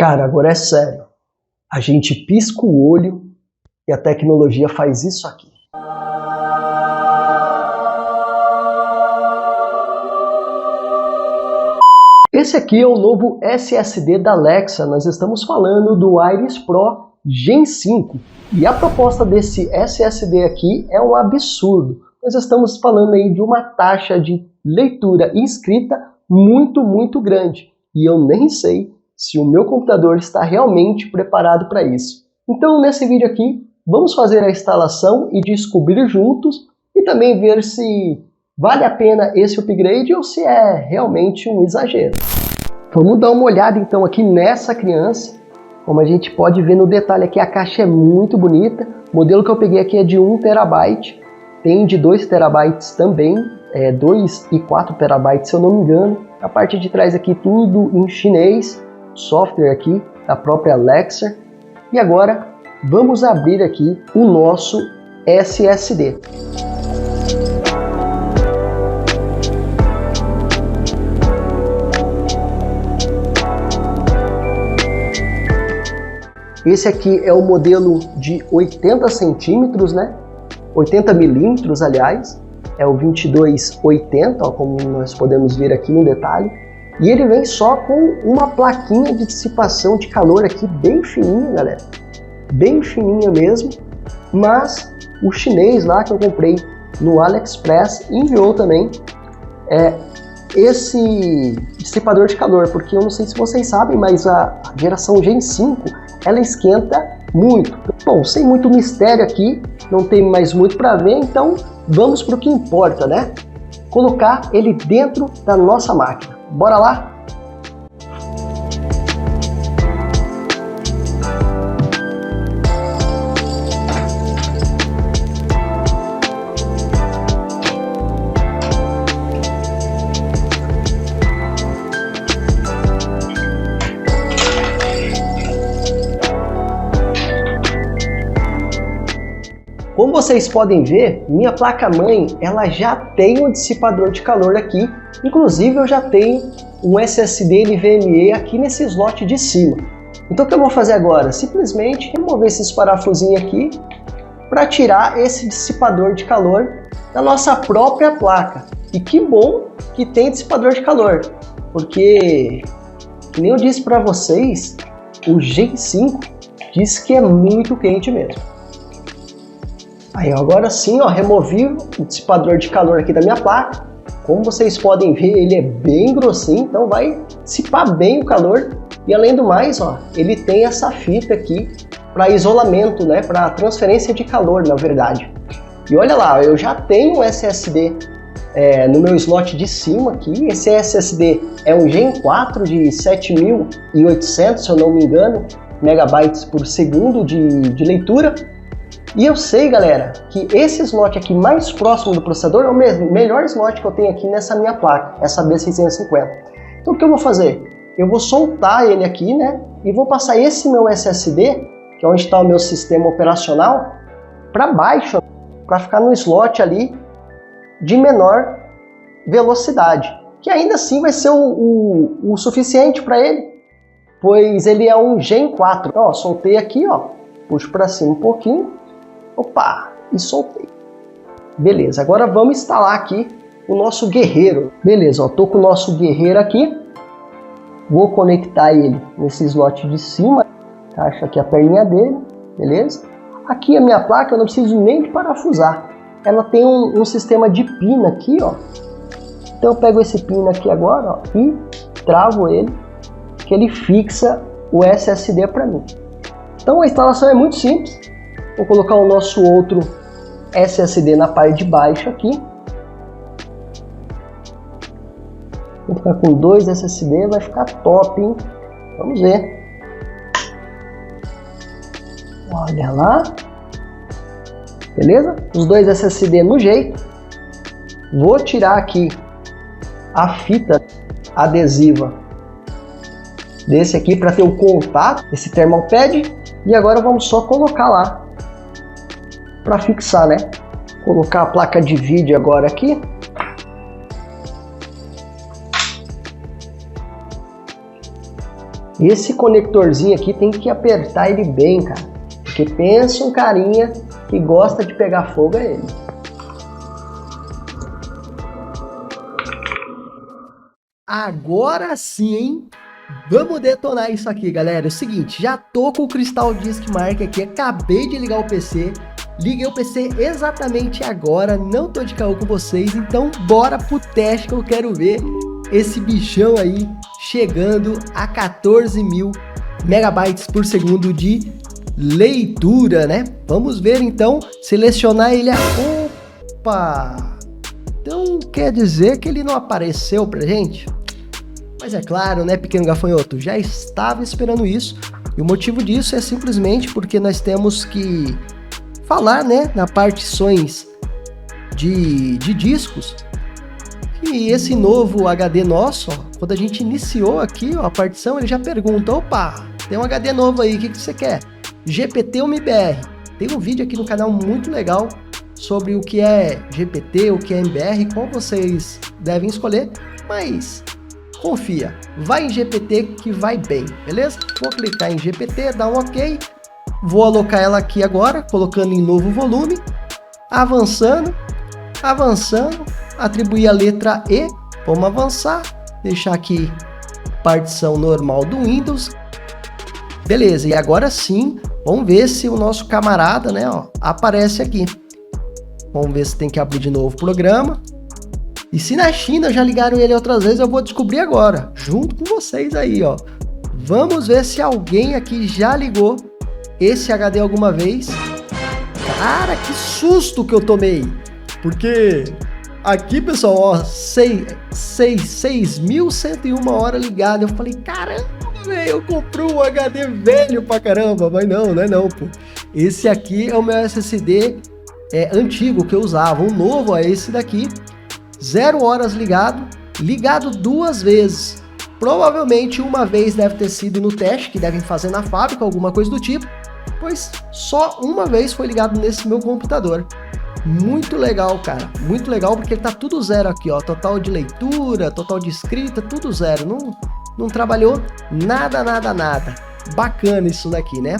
Cara, agora é sério. A gente pisca o olho e a tecnologia faz isso aqui. Esse aqui é o novo SSD da Alexa. Nós estamos falando do Iris Pro Gen 5. E a proposta desse SSD aqui é um absurdo. Nós estamos falando aí de uma taxa de leitura e escrita muito grande. E eu nem sei se o meu computador está realmente preparado para isso. Então, nesse vídeo aqui, vamos fazer a instalação e descobrir juntos e também ver se vale a pena esse upgrade ou se é realmente um exagero. Vamos dar uma olhada então aqui nessa criança. Como a gente pode ver no detalhe aqui, a caixa é muito bonita. O modelo que eu peguei aqui é de 1 TB, tem de 2 TB também, 2 e 4 TB se eu não me engano. A parte de trás aqui tudo em chinês, software aqui da própria Alexa. E agora vamos abrir aqui o nosso SSD. Esse aqui é o modelo de 80 centímetros, né? 80 milímetros, aliás. É o 2280, ó, como nós podemos ver aqui no detalhe. E ele vem só com uma plaquinha de dissipação de calor aqui, bem fininha, galera. Bem fininha mesmo. Mas o chinês lá que eu comprei no AliExpress enviou também esse dissipador de calor. Porque eu não sei se vocês sabem, mas a geração Gen 5... ela esquenta muito. Bom, sem muito mistério aqui, não tem mais muito para ver, então vamos para o que importa, né? Colocar ele dentro da nossa máquina. Bora lá? Como vocês podem ver, minha placa-mãe ela já tem um dissipador de calor aqui. Inclusive eu já tenho um SSD NVMe aqui nesse slot de cima. Então o que eu vou fazer agora? Simplesmente remover esses parafusinhos aqui para tirar esse dissipador de calor da nossa própria placa. E que bom que tem dissipador de calor, porque, que nem eu disse para vocês, o Gen 5 diz que é muito quente mesmo. Aí agora sim, ó, removi o dissipador de calor aqui da minha placa. Como vocês podem ver, ele é bem grossinho, então vai dissipar bem o calor. E além do mais, ó, ele tem essa fita aqui para isolamento, né, para transferência de calor, na verdade. E olha lá, eu já tenho um SSD no meu slot de cima aqui. Esse SSD é um Gen 4 de 7800, se eu não me engano, megabytes por segundo de leitura. E eu sei, galera, que esse slot aqui mais próximo do processador é o melhor slot que eu tenho aqui nessa minha placa, essa B650. Então o que eu vou fazer? Eu vou soltar ele aqui, né? E vou passar esse meu SSD, que é onde está o meu sistema operacional, para baixo, para ficar no slot ali de menor velocidade. Que ainda assim vai ser o suficiente para ele, pois ele é um Gen 4. Então, ó, soltei aqui, ó, puxo para cima um pouquinho. Opa, e soltei. Beleza, agora vamos instalar aqui o nosso guerreiro. Beleza, ó, tô com o nosso guerreiro aqui. Vou conectar ele nesse slot de cima. Encaixa aqui a perninha dele, beleza? Aqui a minha placa eu não preciso nem de parafusar. Ela tem um sistema de pino aqui, ó. Então eu pego esse pino aqui agora, ó, e travo ele, que ele fixa o SSD para mim. Então a instalação é muito simples. Vou colocar o nosso outro SSD na parte de baixo aqui. Vou ficar com 2 SSD, vai ficar top, hein? Vamos ver. Olha lá. Beleza? Os 2 SSD no jeito. Vou tirar aqui a fita adesiva desse aqui para ter o contato, esse thermal pad. E agora vamos só colocar lá para fixar, né? Colocar a placa de vídeo agora aqui. Esse conectorzinho aqui tem que apertar ele bem, cara. Porque pensa um carinha que gosta de pegar fogo é ele. Agora sim, hein? Vamos detonar isso aqui, galera. É o seguinte, já tô com o Crystal Disk Mark aqui, acabei de ligar o PC. Liguei o PC exatamente agora, não tô de caô com vocês, então bora pro teste que eu quero ver esse bichão aí chegando a 14.000 megabytes por segundo de leitura, né? Vamos ver então, selecionar ele Opa! Então quer dizer que ele não apareceu pra gente? Mas é claro, né, pequeno gafanhoto, já estava esperando isso, e o motivo disso é simplesmente porque nós temos que falar, né, na partições de discos, que esse novo HD nosso, ó, quando a gente iniciou aqui, ó, a partição, ele já pergunta, opa, tem um HD novo aí, o que você quer? GPT ou MBR? Tem um vídeo aqui no canal muito legal sobre o que é GPT, o que é MBR, qual vocês devem escolher, mas confia, vai em GPT que vai bem, beleza? Vou clicar em GPT, dar um OK. Vou alocar ela aqui agora, colocando em novo volume, avançando, atribuir a letra E, vamos avançar, deixar aqui partição normal do Windows, beleza, e agora sim, vamos ver se o nosso camarada, né, ó, aparece aqui, vamos ver se tem que abrir de novo o programa, e se na China já ligaram ele outras vezes, eu vou descobrir agora, junto com vocês aí, ó, vamos ver se alguém aqui já ligou esse HD alguma vez. Cara, que susto que eu tomei! Porque aqui, pessoal, ó, 6.101 horas ligado. Eu falei, caramba, velho, eu comprei um HD velho pra caramba. Mas não, não é não, pô. Esse aqui é o meu SSD antigo que eu usava. O novo é esse daqui. 0 horas ligado 2 vezes. Provavelmente uma vez deve ter sido no teste, que devem fazer na fábrica, alguma coisa do tipo, pois só uma vez foi ligado nesse meu computador. Muito legal, cara, muito legal, porque ele tá tudo zero aqui, ó, total de leitura, total de escrita, tudo zero, não trabalhou nada. Bacana isso daqui, né?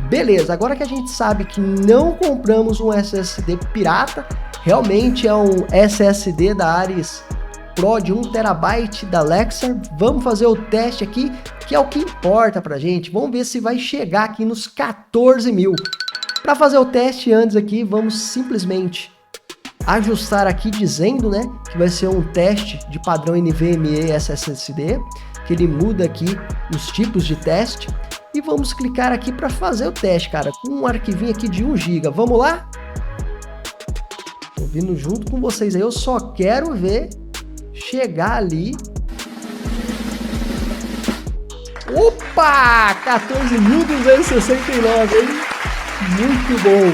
Beleza, agora que a gente sabe que não compramos um SSD pirata, realmente é um SSD da Ares Pro de 1 TB da Lexar. Vamos fazer o teste aqui, que é o que importa pra gente. Vamos ver se vai chegar aqui nos 14.000. Para fazer o teste antes aqui, vamos simplesmente ajustar aqui dizendo, né, que vai ser um teste de padrão NVMe SSD, que ele muda aqui os tipos de teste. E vamos clicar aqui para fazer o teste, cara, com um arquivinho aqui de 1 GB. Vamos lá? Tô vindo junto com vocês aí, eu só quero ver chegar ali. Opa! 14.269, hein? Muito bom.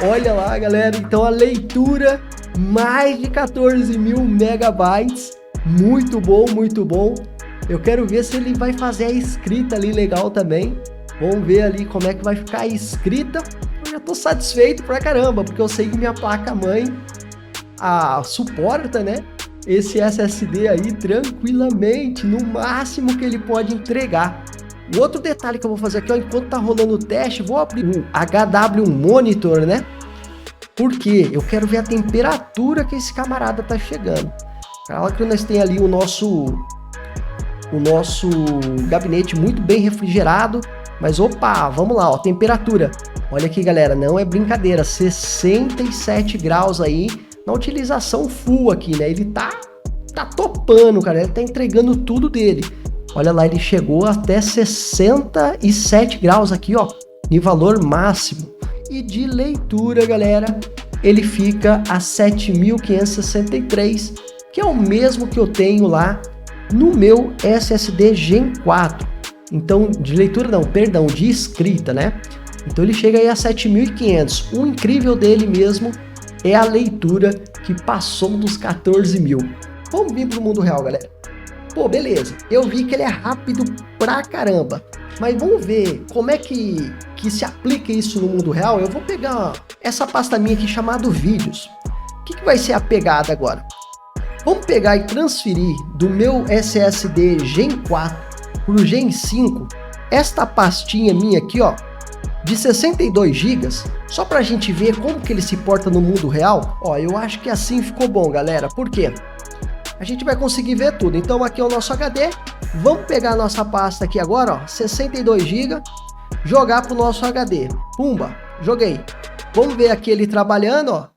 Olha lá, galera. Então a leitura, mais de 14.000 megabytes. Muito bom, muito bom. Eu quero ver se ele vai fazer a escrita ali legal também. Vamos ver ali como é que vai ficar a escrita. Eu já tô satisfeito pra caramba, porque eu sei que minha placa-mãe suporta, né, esse SSD aí tranquilamente, no máximo que ele pode entregar. O outro detalhe que eu vou fazer aqui, ó, enquanto tá rolando o teste, vou abrir o HW Monitor, né? Porque eu quero ver a temperatura que esse camarada tá chegando. Claro que nós tem ali o nosso gabinete muito bem refrigerado, mas opa, vamos lá, ó, temperatura. Olha aqui, galera, não é brincadeira, 67 graus aí na utilização full aqui, né? Ele tá topando, cara, ele tá entregando tudo dele. Olha lá, ele chegou até 67 graus aqui, ó, em valor máximo. E de leitura, galera, ele fica a 7.563, que é o mesmo que eu tenho lá no meu SSD Gen 4. Então, de leitura não, perdão, de escrita, né? Então ele chega aí a 7.500. O incrível dele mesmo é a leitura, que passou dos 14.000. Vamos vir pro mundo real, galera. Pô, beleza, eu vi que ele é rápido pra caramba, mas vamos ver como é que se aplica isso no mundo real. Eu vou pegar essa pasta minha aqui chamada vídeos. O que vai ser a pegada agora? Vamos pegar e transferir do meu SSD Gen 4 para o Gen 5, esta pastinha minha aqui, ó, de 62 GB, só para a gente ver como que ele se porta no mundo real. Ó, eu acho que assim ficou bom, galera. Por quê? A gente vai conseguir ver tudo. Então aqui é o nosso HD. Vamos pegar a nossa pasta aqui agora, ó, 62 GB, jogar para o nosso HD. Pumba, joguei. Vamos ver aqui ele trabalhando, ó.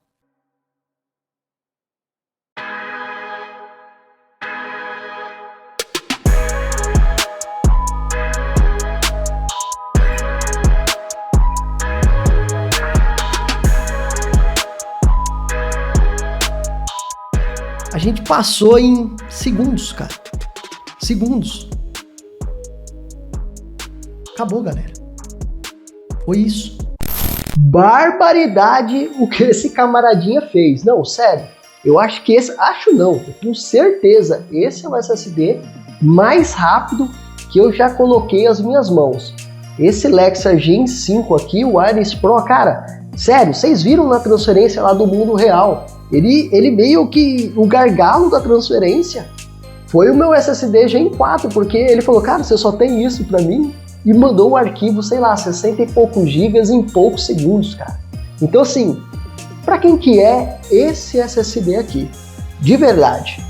A gente passou em segundos, cara. Segundos. Acabou, galera. Foi isso. Barbaridade o que esse camaradinha fez. Não, sério. Eu acho que esse... Acho não. Eu tenho certeza. Esse é o SSD mais rápido que eu já coloquei as minhas mãos. Esse Lexa Gen 5 aqui, o Iris Pro, cara... Sério, vocês viram na transferência lá do mundo real. Ele meio que o gargalo da transferência foi o meu SSD Gen 4, porque ele falou, cara, você só tem isso pra mim? E mandou o arquivo, sei lá, 60 e poucos gigas em poucos segundos, cara. Então assim, pra quem que é esse SSD aqui? De verdade,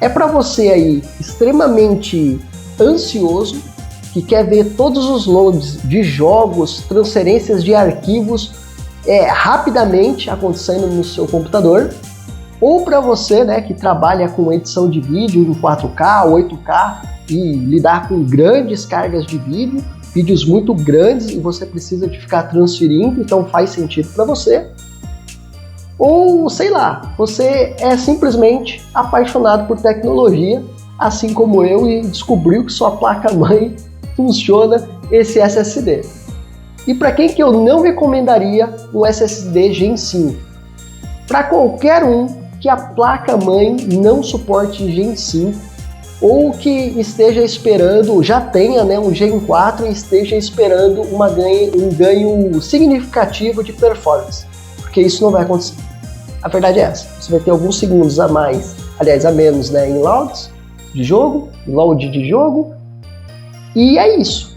é pra você aí extremamente ansioso, que quer ver todos os loads de jogos, transferências de arquivos rapidamente acontecendo no seu computador, ou para você, né, que trabalha com edição de vídeo em 4K, 8K e lidar com grandes cargas de vídeo, vídeos muito grandes e você precisa de ficar transferindo, então faz sentido para você. Ou, sei lá, você é simplesmente apaixonado por tecnologia, assim como eu, e descobriu que sua placa-mãe funciona esse SSD. E para quem que eu não recomendaria o SSD Gen 5? Para qualquer um que a placa-mãe não suporte Gen 5 ou que esteja esperando, já tenha, né, um Gen 4 e esteja esperando um ganho significativo de performance, porque isso não vai acontecer. A verdade é essa, você vai ter alguns segundos a mais, aliás, a menos, né, em load de jogo, e é isso.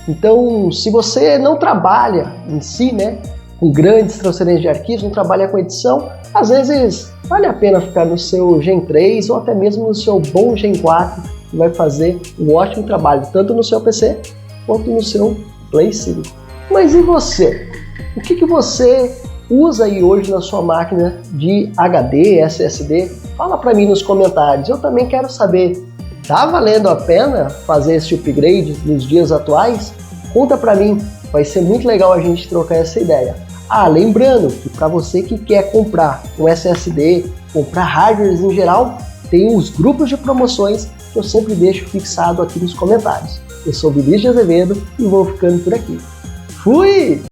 Então, se você não trabalha em si, né, com grandes transferências de arquivos, não trabalha com edição, às vezes vale a pena ficar no seu Gen 3 ou até mesmo no seu bom Gen 4, que vai fazer um ótimo trabalho, tanto no seu PC quanto no seu Play 5. Mas e você? O que você usa aí hoje na sua máquina de HD, SSD? Fala para mim nos comentários, eu também quero saber. Tá valendo a pena fazer esse upgrade nos dias atuais? Conta pra mim, vai ser muito legal a gente trocar essa ideia. Ah, lembrando que para você que quer comprar um SSD, comprar hardwares em geral, tem os grupos de promoções que eu sempre deixo fixado aqui nos comentários. Eu sou Vinícius de Azevedo e vou ficando por aqui. Fui!